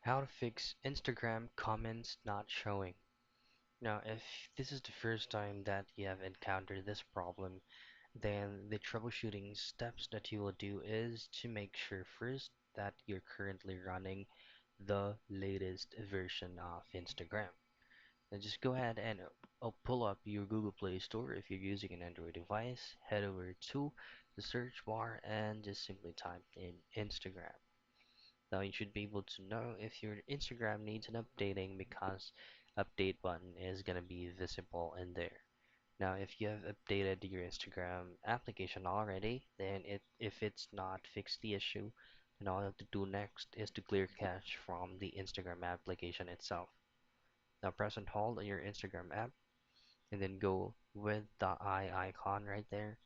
How to fix Instagram comments not showing. Now, if this is the first time that you have encountered this problem, then the troubleshooting steps that you will do is to make sure first that you're currently running the latest version of Instagram. Then just go ahead and pull up your Google Play Store if you're using an Android device. Head over to the search bar and just simply type in Instagram. Now you should be able to know if your Instagram needs an updating because update button is gonna be visible in there. Now if you have updated your Instagram application already, then if it's not fixed the issue, then all you have to do next is to clear cache from the Instagram application itself. Now press and hold on your Instagram app and then go with the eye icon right there.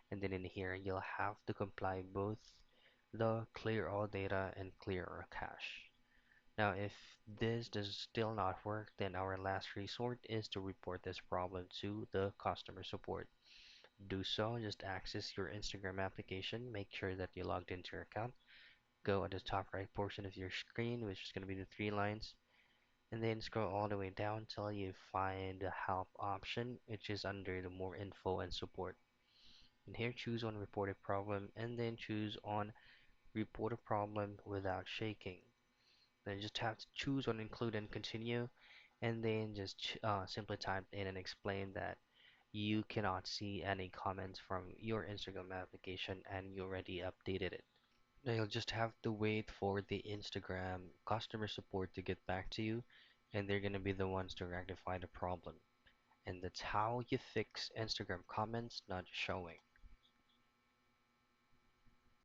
And then in here you'll have to comply both the clear all data and clear all cache. Now, if this does still not work, then our last resort is to report this problem to the customer support. Do so, just access your Instagram application, make sure that you logged into your account, go at the top right portion of your screen, which is going to be the three lines, and then scroll all the way down till you find the help option, which is under the more info and support. And here choose on report a problem and then choose on report a problem without shaking. Then you just have to choose on include and continue, and then just simply type in and explain that you cannot see any comments from your Instagram application and you already updated it. Now you'll just have to wait for the Instagram customer support to get back to you, and they're gonna be the ones to rectify the problem. And that's how you fix Instagram comments not showing.